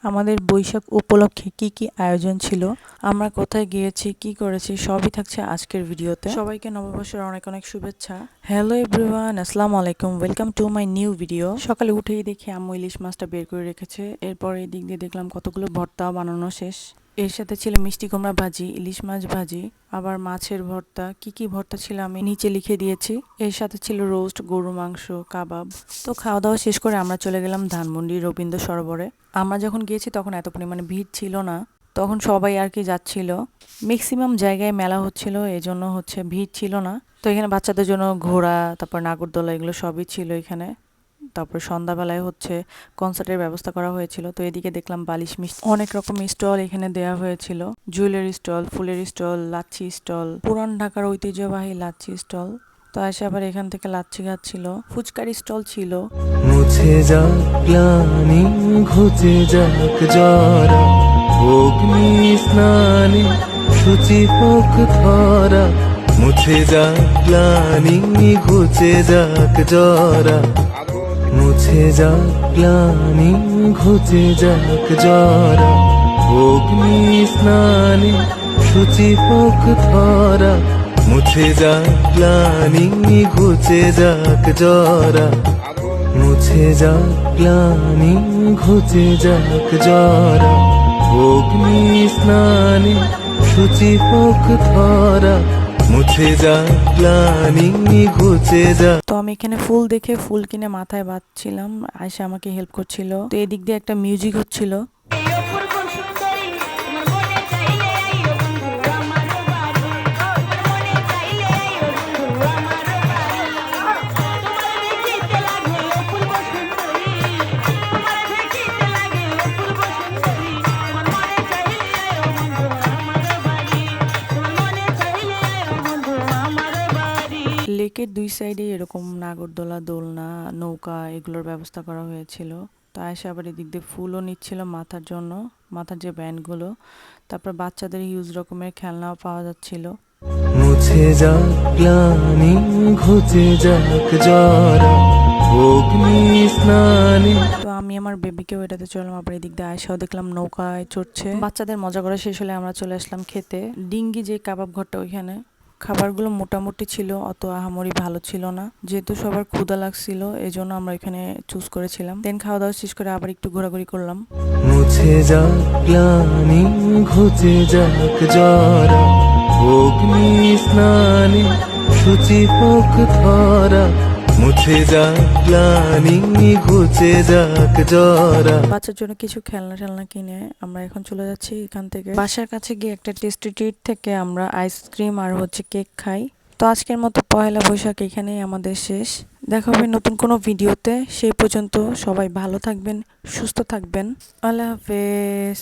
আমাদের বৈশাখ উপলক্ষে কি কি আয়োজন ছিল, আমরা কোথায় গিয়েছি, কি করেছি, সবই থাকছে আজকের ভিডিওতে। সবাইকে নববর্ষের অনেক অনেক শুভেচ্ছা। হ্যালো এভরিওয়ান, আসসালামু আলাইকুম, welcome to my new video. সকালে উঠেই দেখি আম্মু ইলিশ মাছটা বের করে রেখেছে। এরপর এই দিক দিয়ে দেখলাম কতগুলো ভর্তা বানানো শেষ। এর সাথে ছিল মিষ্টি কুমড়া ভাজি, ইলিশ মাছ ভাজি, আবার মাছের ভর্তা। কি কি ভর্তা ছিল আমি নিচে লিখে দিয়েছি। এর সাথে ছিল রোস্ট, গরু মাংস, কাবাব। তো খাওয়া দাওয়া শেষ করে আমরা চলে গেলাম ধানমন্ডি রবীন্দ্র সরোবরে। আমরা যখন গিয়েছি তখন এত পরিমাণে ভিড় ছিল না, তখন সবাই আর কি যাচ্ছিল। ম্যাক্সিমাম জায়গায় মেলা হচ্ছিল, এজন্য ভিড় ছিল না। তো এখানে বাচ্চাদের জন্য ঘোড়া, তারপর নাগরদোলা, এগুলো সবই ছিল এখানে। তারপর সন্ধ্যাবেলায় কনসার্টের ব্যবস্থা করা হয়েছিল। তো এদিকে দেখলাম বালিশ মিষ্টি, অনেক রকম স্টল এখানে দেওয়া হয়েছিল। জুয়েলারি স্টল, ফুলের স্টল, লাচ্ছি স্টল, পুরান ঢাকার ঐতিহ্যবাহী লাচ্ছি স্টল। তো এসে আবার এখান থেকে লাচ্ছি খাচ্ছিল। ফুচকারি স্টল ছিল। মুছে যাক গ্লানি, ঘুচে যাক জরা, অগ্নি স্নানে শুচি হোক ধরা। মুছে যাক গ্লানি, ঘুচে যাক জরা, মুছে যাক গ্লানি, ঘুচে যাক জরা, অগ্নি স্নানে শুচি হোক ধরা। মুছে যাক গ্লানি, ঘুচে যাক জরা, মুছে যাক গ্লানি, ঘুচে যাক জরা, অগ্নি স্নানে শুচি হোক ধরা। মুছে যাক গ্লানি, ঘুচে যাক। তো আমি এখানে ফুল দেখে ফুল কিনে মাথায় বাঁধছিলাম, আয়শা আমাকে হেল্প করছিল। তো এদিক দিয়ে একটা মিউজিক হচ্ছিল। লেকের দুই সাইডে এরকম নাগরদোলা, দোলনা, নৌকা, এগুলোর ব্যবস্থা করা হয়েছিল। তো আয়সা আবার এদিক দিয়ে ফুলও নিচ্ছিল মাথার জন্য, মাথার যে ব্যান্ডগুলো। তারপর বাচ্চাদের হিউজ রকমের খেলনাও পাওয়া যাচ্ছিল। মুছে যাক গ্লানি, ঘুচে যাক জরা, অগ্নি স্নানে। তো আমি আমার বেবিকেও এটাতে চললাম। আবার এদিক দিয়ে আয়সাও দেখলাম নৌকায় চড়ছে। বাচ্চাদের মজা করা শেষ হলে আমরা চলে আসলাম খেতে। ডিঙ্গি যে কাবাব ঘরটা, ওইখানে খাবারগুলো মোটামুটি ছিল, অত আহামরি ভালো ছিল না। যেহেতু সবার ক্ষুধা লাগছিল, এই জন্য আমরা এখানে চুজ করেছিলাম। দেন খাওয়া দাওয়া শেষ করে আবার একটু ঘোরাঘুরি করলাম। মুছে যাক গ্লানি, ঘুচে যাক জরা, অগ্নি স্নানে শুচি হোক ধরা। মুছে যাক গ্লানি, ঘুচে যাক জরা। বাচ্চার জন্য কিছু খেলনা টেলনা কিনে আমরা এখন চলে যাচ্ছি এখান থেকে। বাসার কাছে গিয়ে একটা টেস্টি ট্রিট থেকে আমরা আইসক্রিম আর কেক খাই। তো আজকের মতো পহেলা বৈশাখ এখানেই আমাদের শেষ। দেখা হবে নতুন কোনো ভিডিওতে। সেই পর্যন্ত সবাই ভালো থাকবেন, সুস্থ থাকবেন। আল্লাহ হাফেজ।